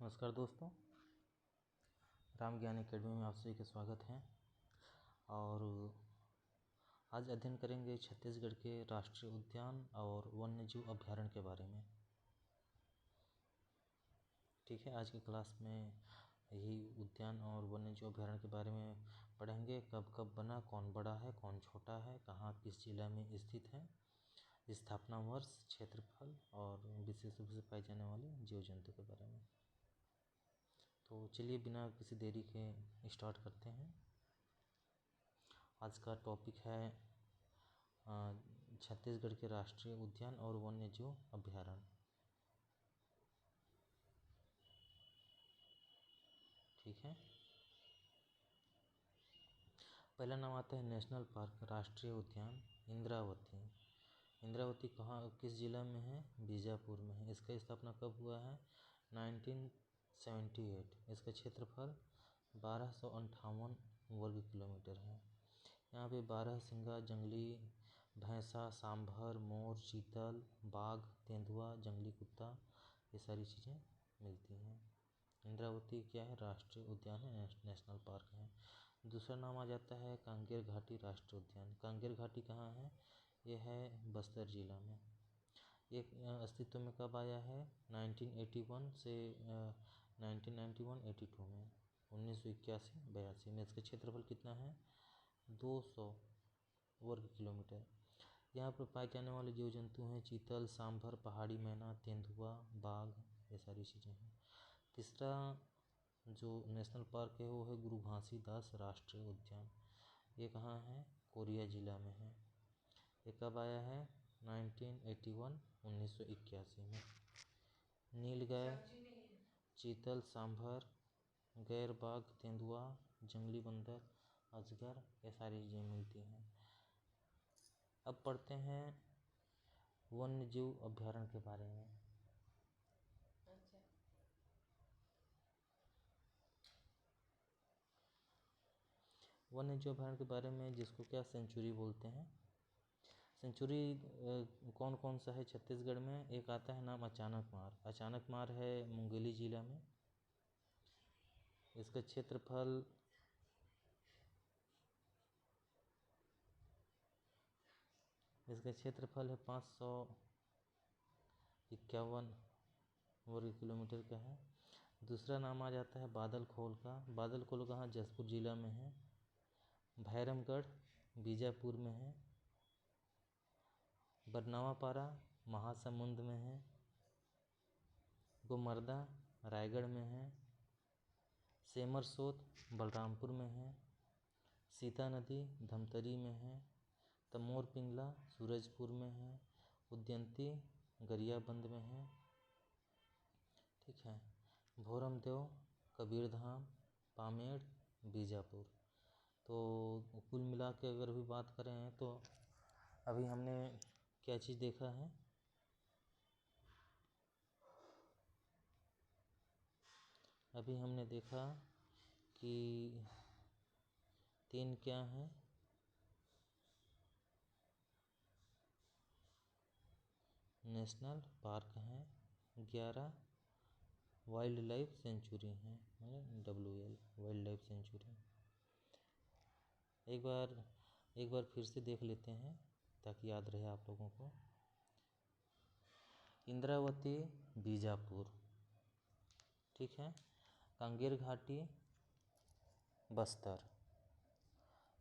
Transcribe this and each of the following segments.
नमस्कार दोस्तों, राम ज्ञान एकेडमी में आप सभी का स्वागत है। और आज अध्ययन करेंगे छत्तीसगढ़ के राष्ट्रीय उद्यान और वन्यजीव अभ्यारण्य के बारे में। ठीक है, आज की क्लास में यही उद्यान और वन्यजीव अभ्यारण्य के बारे में पढ़ेंगे। कब कब बना, कौन बड़ा है, कौन छोटा है, कहाँ किस जिला में स्थित है, स्थापना वर्ष, क्षेत्रफल और विशेष रूप से पाए जाने वाले जीव जंतु के बारे में। तो चलिए बिना किसी देरी के स्टार्ट करते हैं। आज का टॉपिक है छत्तीसगढ़ के राष्ट्रीय उद्यान और वन्यजीव अभ्यारण्य। ठीक है, पहला नाम आता है नेशनल पार्क, राष्ट्रीय उद्यान इंद्रावती। इंद्रावती कहाँ, किस जिला में है? बीजापुर में है। इसका स्थापना कब हुआ है? 1978। इसका क्षेत्रफल 1258 वर्ग किलोमीटर है। यहाँ पे 12 सिंगा जंगली भैंसा, सांभर, मोर, चीतल, बाघ, तेंदुआ, जंगली कुत्ता, ये सारी चीज़ें मिलती हैं। इंद्रावती क्या है? राष्ट्रीय उद्यान है, नेशनल पार्क है। दूसरा नाम आ जाता है कांगेर घाटी राष्ट्रीय उद्यान। कांगेर घाटी कहाँ है? यह है बस्तर जिला में। ये अस्तित्व में कब आया है? 1981 से 1991-82 में, 1981-82 में। इसका क्षेत्रफल कितना है? 200 वर्ग किलोमीटर। यहाँ पर पाए जाने वाले जीव जंतु हैं चीतल, सांभर, पहाड़ी मैना, तेंदुआ, बाघ, ये सारी चीज़ें हैं। तीसरा जो नेशनल पार्क है वो है गुरु घासीदास राष्ट्रीय उद्यान। ये कहाँ है? कोरिया जिला में है। ये कब आया है? 1981 में। नीलगाय, चीतल, सांभर, गैर बाघ, तेंदुआ, जंगली बंदर, अजगर, ये सारी चीज़ें मिलती हैं। अब पढ़ते हैं वन्यजीव अभ्यारण्य के बारे में। वन्यजीव अभ्यारण्य के बारे में, जिसको क्या सेंचुरी बोलते हैं। सेंचुरी कौन कौन सा है छत्तीसगढ़ में? एक आता है नाम अचानकमार। अचानकमार है मुंगेली जिला में। इसका क्षेत्रफल है 551 वर्ग किलोमीटर का है। दूसरा नाम आ जाता है बादलखोल का। बादलखोल कहाँ? जसपुर जिला में है। भैरमगढ़ बीजापुर में है। बरनावापारा महासमुंद में है। गोमर्दा रायगढ़ में है। सेमरसोत बलरामपुर में है। सीता नदी धमतरी में है। तमोर पिंगला सूरजपुर में है। उदयंती गरियाबंद में है। ठीक है, भोरमदेव कबीरधाम पामेड़ बीजापुर। तो कुल मिला के अगर भी बात करें तो अभी हमने क्या चीज़ देखा है? अभी हमने देखा कि 3 क्या हैं? नेशनल पार्क हैं, 11 वाइल्ड लाइफ सेंचुरी हैं, WL वाइल्ड लाइफ सेंचुरी। एक बार फिर से देख लेते हैं ताकि याद रहे आप लोगों को। इंद्रावती बीजापुर, ठीक है। कांगेर घाटी बस्तर,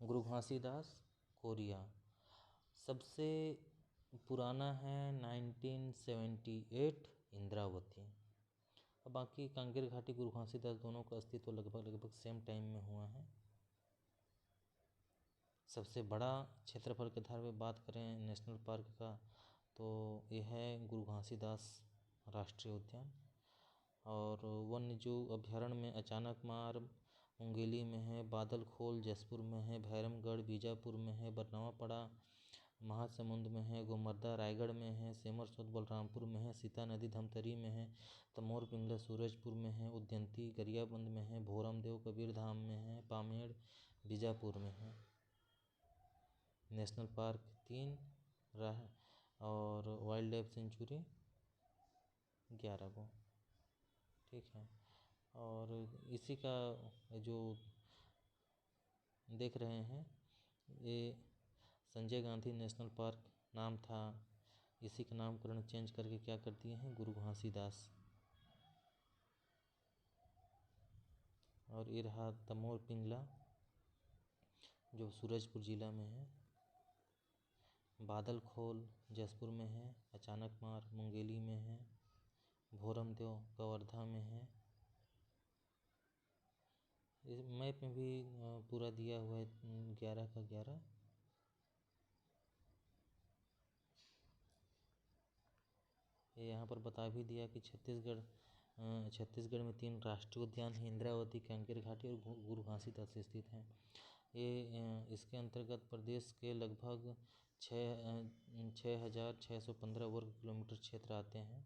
गुरु घासीदास कोरिया। सबसे पुराना है 1978 इंद्रावती। अब बाकी कांगेर घाटी, गुरु घासीदास दोनों का अस्तित्व लगभग सेम टाइम में हुआ है। सबसे बड़ा क्षेत्रफल के आधार पर बात करें नेशनल पार्क का तो यह है गुरु घासीदास राष्ट्रीय उद्यान। और वन्यजीव अभ्यारण्य में अचानकमार मुंगेली में है, बादलखोल जसपुर में है, भैरमगढ़ बीजापुर में है, बरनावापाड़ा महासमुंद में है, गोमर्दा रायगढ़ में है, सेमरसोत बलरामपुर में है, सीता नदी धमतरी में है, तमोर पिंगला सूरजपुर में है, उदयंती गरियाबंद में है, भोरमदेव कबीरधाम में है, पामेड़ बीजापुर में है। नेशनल पार्क 3 और वाइल्ड लाइफ सेंचुरी 11 को। ठीक है, और इसी का जो देख रहे हैं ये संजय गांधी नेशनल पार्क नाम था, इसी का नामकरण चेंज करके क्या कर दिए हैं, गुरु घासीदास। और ये रहा तमोर पिंगला जो सूरजपुर जिला में है, बादल खोल जसपुर में है, अचानक मार मुंगेली में है, भोरम देव कवर्धा में है। इस मैप में भी पूरा दिया हुआ है 11 का 11। ये यहाँ पर बता भी दिया कि छत्तीसगढ़ में 3 राष्ट्रीय उद्यान हैं, इंद्रावती, कांकेर घाटी और गुरु घासीदास स्थित हैं। ये इसके अंतर्गत प्रदेश के लगभग 6,615 वर्ग किलोमीटर क्षेत्र आते हैं।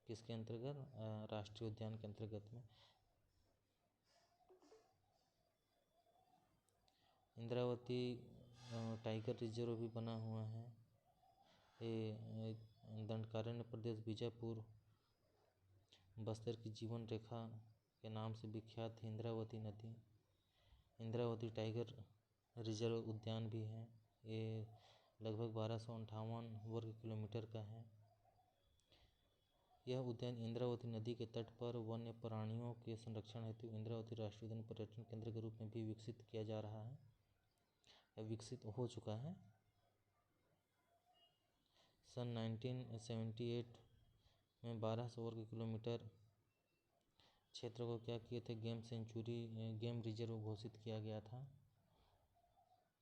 किसके अंतर्गत, राष्ट्रीय उद्यान के अंतर्गत में। इंद्रावती टाइगर रिजर्व भी बना हुआ है। ये दंडकारण्य प्रदेश बीजापुर बस्तर की जीवन रेखा के नाम से विख्यात है इंद्रावती नदी। इंद्रावती टाइगर रिजर्व उद्यान भी है, ये लगभग 1258 वर्ग किलोमीटर का है। यह उद्यान इंद्रावती नदी के तट पर वन्य प्राणियों के संरक्षण हेतु इंद्रावती राष्ट्रीय उद्यान पर्यटन केंद्र के रूप में भी विकसित किया जा रहा है, या विकसित हो चुका है। सन 1978 में 1200 वर्ग किलोमीटर क्षेत्र को क्या किए थे, गेम रिजर्व घोषित किया गया था।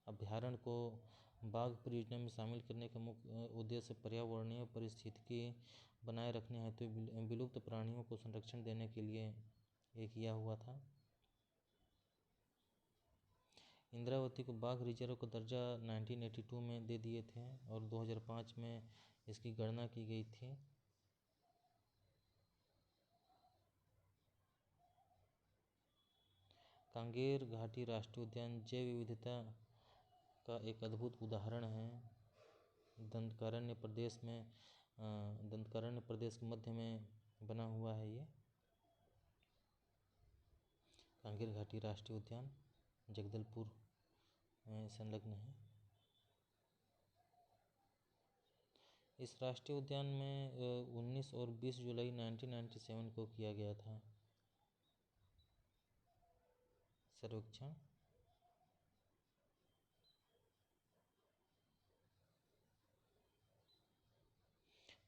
अभ्यारण्य को बाघ परियोजना में शामिल करने का मुख्य उद्देश्य पर्यावरणीय परिस्थितिकी बनाए रखने हेतु विलुप्त प्राणियों को संरक्षण देने के लिए ये किया हुआ था। इंद्रावती को बाघ रिजर्व का दर्जा 1982 में दे दिए थे और 2005 में इसकी गणना की गई थी। कांगेर घाटी राष्ट्रीय उद्यान जैव विविधता का एक अद्भुत उदाहरण है। दंडकारण्य प्रदेश के मध्य में बना हुआ है। ये कांगेर घाटी राष्ट्रीय उद्यान जगदलपुर में संलग्न है। इस राष्ट्रीय उद्यान में 19 और 20 जुलाई 1997 को किया गया था सर्वेक्षण।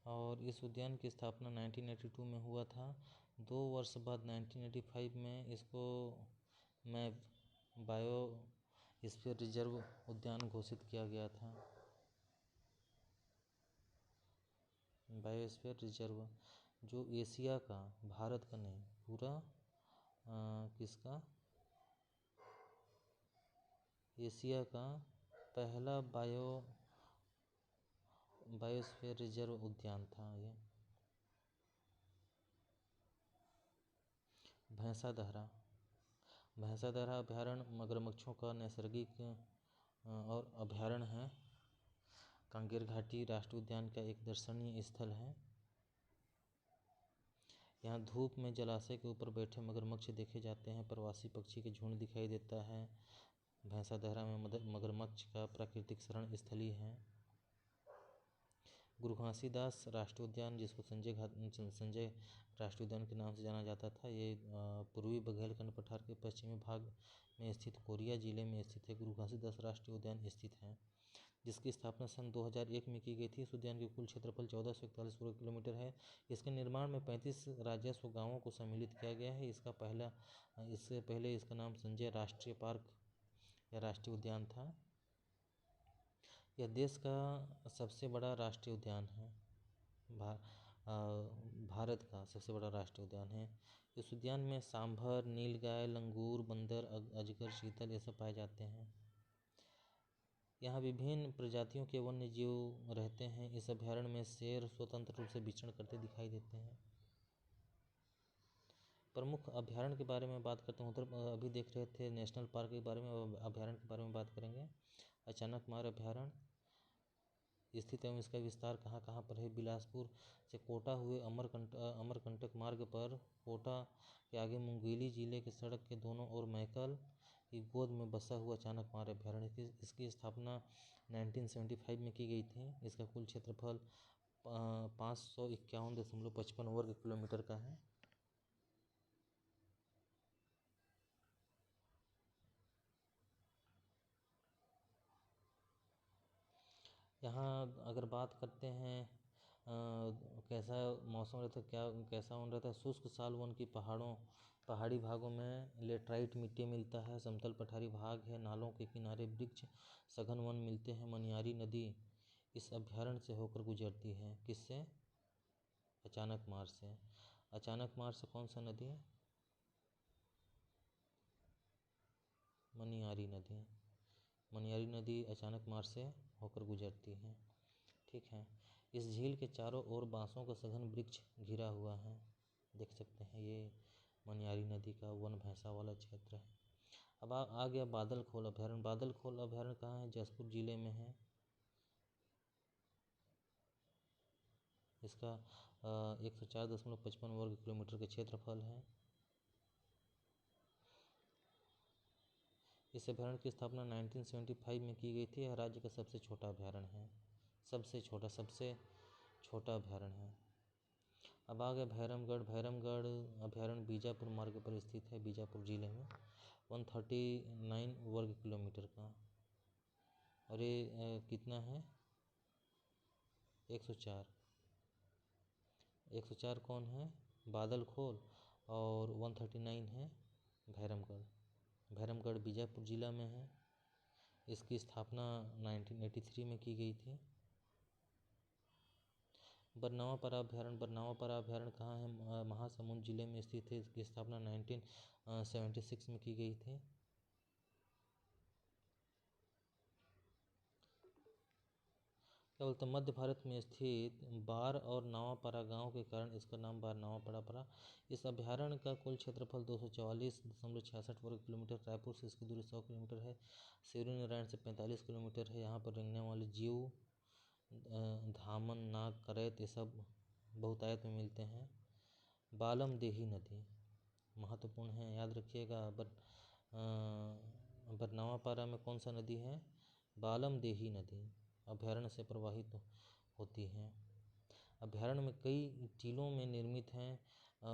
और इस उद्यान की स्थापना 1982 में हुआ था। 2 वर्ष बाद 1985 में इसको बायोस्फीयर रिजर्व उद्यान घोषित किया गया था। बायोस्फीयर रिजर्व जो एशिया का, भारत का नहीं, पूरा किसका, एशिया का पहला बायोस्फीयर रिजर्व उद्यान था ये। भैंसादहरा अभ्यारण्य मगरमच्छों का नैसर्गिक और अभ्यारण्य है। कांगेर घाटी राष्ट्रीय उद्यान का एक दर्शनीय स्थल है। यहाँ धूप में जलाशय के ऊपर बैठे मगरमच्छ देखे जाते हैं। प्रवासी पक्षी के झुंड दिखाई देता है। भैंसादहरा में मगरमच्छ का प्राकृतिक शरण स्थली है। गुरु घासीदास राष्ट्रीय उद्यान, जिसको संजय राष्ट्रीय उद्यान के नाम से जाना जाता था, ये पूर्वी बघेलखंड पठार के पश्चिमी भाग में स्थित कोरिया जिले में स्थित है। गुरु घासीदास राष्ट्रीय उद्यान स्थित है, जिसकी स्थापना सन 2001 में की गई थी। इस उद्यान की कुल क्षेत्रफल 1441 वर्ग किलोमीटर है। इसके निर्माण में 35 राजस्व गांवों को सम्मिलित किया गया है। इससे पहले इसका नाम संजय राष्ट्रीय पार्क या राष्ट्रीय उद्यान था। यह देश का सबसे बड़ा राष्ट्रीय उद्यान है, भारत का सबसे बड़ा राष्ट्रीय उद्यान है। इस उद्यान में सांभर, नीलगाय, लंगूर, बंदर, अजगर, चीतल ये सब पाए जाते हैं। यहाँ विभिन्न प्रजातियों के वन्य जीव रहते हैं। इस अभ्यारण्य में शेर स्वतंत्र रूप से विचरण करते दिखाई देते हैं। प्रमुख अभ्यारण्य के बारे में बात करते हैं। अभी देख रहे थे नेशनल पार्क के बारे में, अभ्यारण्य के बारे में बात करेंगे। अचानक मार अभ्यारण्य स्थित एवं इसका विस्तार कहाँ कहाँ पर है? बिलासपुर से कोटा हुए अमरकंटक मार्ग पर कोटा के आगे मुंगेली जिले के सड़क के दोनों ओर मैकल की गोद में बसा हुआ अचानक मार अभ्यारण्य। इसकी स्थापना 1975 में की गई थी। इसका कुल क्षेत्रफल 551.55 वर्ग किलोमीटर का है। यहाँ अगर बात करते हैं कैसा मौसम रहता है, कैसा वन रहता है? शुष्क साल वन की पहाड़ी भागों में लेटराइट मिट्टी मिलता है। समतल पठारी भाग है। नालों के किनारे वृक्ष सघन वन मिलते हैं। मनियारी नदी इस अभ्यारण्य से होकर गुजरती है। किससे? अचानक मार से। अचानक मार से कौन सा नदी है? मनियारी नदी। मनियारी नदी अचानक मार से होकर गुजरती है। ठीक है। इस झील के चारों ओर बांसों का सघन वृक्ष घिरा हुआ है। देख सकते हैं ये मनियारी नदी का वन भैंसा वाला क्षेत्र है। अब आ गया बादल खोल अभ्यारण्य। बादल खोल अभ्यारण्य कहाँ है? जसपुर जिले में है। इसका 104.55 वर्ग किलोमीटर का क्षेत्रफल है। इस अभ्यारण्य की स्थापना 1975 में की गई थी। यह राज्य का सबसे छोटा अभ्यारण्य है। सबसे छोटा अभ्यारण्य है। अब आ गया भैरमगढ़। भैरमगढ़ अभ्यारण्य बीजापुर मार्ग पर स्थित है। बीजापुर जिले में 139 वर्ग किलोमीटर का। और ये कितना है? 104। 104 कौन है? बादल खोल। और 139 है भैरमगढ़। भैरमगढ़ बीजापुर जिला में है। इसकी स्थापना 1983 में की गई थी। बरनावापरा अभ्यारण्य। बरनावापरा अभ्यारण्य कहाँ है? महासमुंद जिले में स्थित है। इसकी स्थापना 1976 में की गई थी। क्या बोलते हैं? मध्य भारत में स्थित बार और नावापरा गांव के कारण इसका नाम बारनावापरा पड़ा। इस अभ्यारण्य का कुल क्षेत्रफल 244.66 वर्ग किलोमीटर। रायपुर से इसकी दूरी 100 किलोमीटर है। सिवरी नारायण से 45 किलोमीटर है। यहाँ पर रेंगने वाले जीव धामन, नाग, करैत ये सब बहुतायत में मिलते हैं। बालम देही नदी महत्वपूर्ण है, याद रखिएगा। बरनावापरा में कौन सा नदी है? बालम देही नदी अभ्यारण्य से प्रवाहित होती है। अभ्यारण्य में कई टीलों में निर्मित हैं।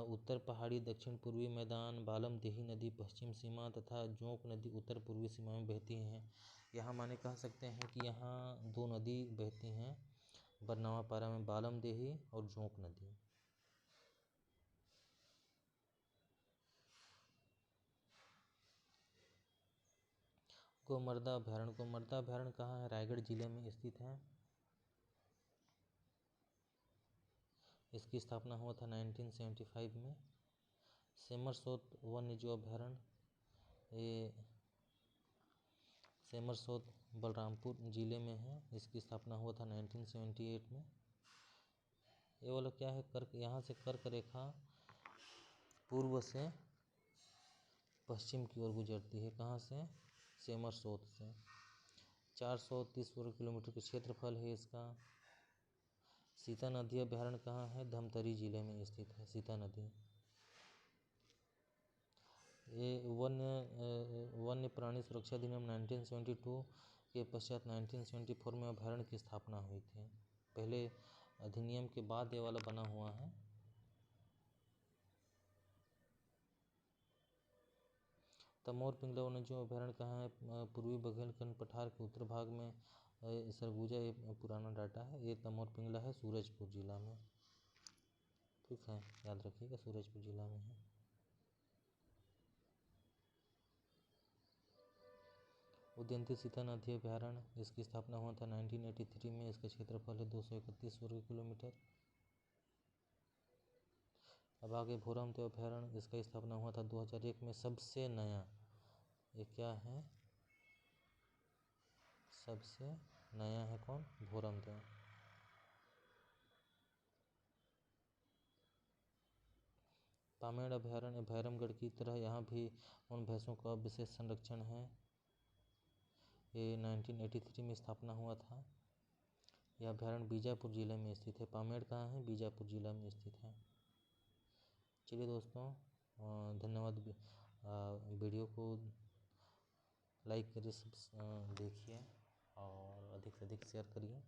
उत्तर पहाड़ी, दक्षिण पूर्वी मैदान, बालम देही नदी पश्चिम सीमा तथा जोंक नदी उत्तर पूर्वी सीमा में बहती हैं। यहाँ माने कह सकते हैं कि यहाँ दो नदी बहती हैं बरनावापरा में, बालम देही और जोंक नदी। गोमर्दा अभ्यारण्य। गोमर्दा अभ्यारण्य कहाँ है? रायगढ़ जिले में स्थित है। इसकी स्थापना हुआ था 1975 में। सेमरसोत वन्यजीव अभ्यारण्य, ये सेमरसोत बलरामपुर जिले में है। इसकी स्थापना हुआ था 1978 में। ये वाला क्या है? यहाँ से कर्क रेखा पूर्व से पश्चिम की ओर गुजरती है। कहाँ से? सेमरसोत से। 430 वर्ग किलोमीटर के क्षेत्रफल है इसका। सीता नदी अभ्यारण्य कहाँ है? धमतरी जिले में स्थित है सीता नदी। ये वन्य प्राणी सुरक्षा अधिनियम 1972 के पश्चात 1974 में अभ्यारण्य की स्थापना हुई थी। पहले अधिनियम के बाद ये वाला बना हुआ है। तमोर पिंगला वन्यजीव अभ्यारण्य कहाँ है? पूर्वी बघेलखंड पठार के उत्तर भाग में सरगुजा, ये पुराना डाटा है। ये तमोर पिंगला है सूरजपुर जिला में। ठीक है, याद रखिएगा सूरजपुर जिला में है। उदयंती सीता नदी अभ्यारण्य, इसकी स्थापना हुआ था 1983 में। इसका क्षेत्रफल है 231 वर्ग किलोमीटर। अब आगे भोरमदेव अभ्यारण्य, इसका स्थापना हुआ था 2001 में। सबसे नया ये क्या है? सबसे नया है कौन? भोरमदेव। पामेड़ अभ्यारण्य भैरमगढ़ की तरह यहाँ भी उन भैंसों का विशेष संरक्षण है। ये 1983 में स्थापना हुआ था। यह अभ्यारण्य बीजापुर जिले में स्थित है। पामेड़ कहाँ है? बीजापुर जिला में स्थित है। चलिए दोस्तों, धन्यवाद। वीडियो को लाइक करिए, सब देखिए और अधिक से अधिक शेयर करिए।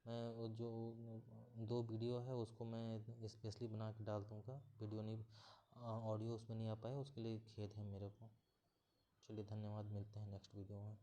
मैं वो जो 2 वीडियो है उसको मैं स्पेशली बना के डाल दूँगा। वीडियो नहीं, ऑडियो उसमें नहीं आ पाए, उसके लिए खेद है मेरे को। चलिए धन्यवाद, मिलते हैं नेक्स्ट वीडियो में।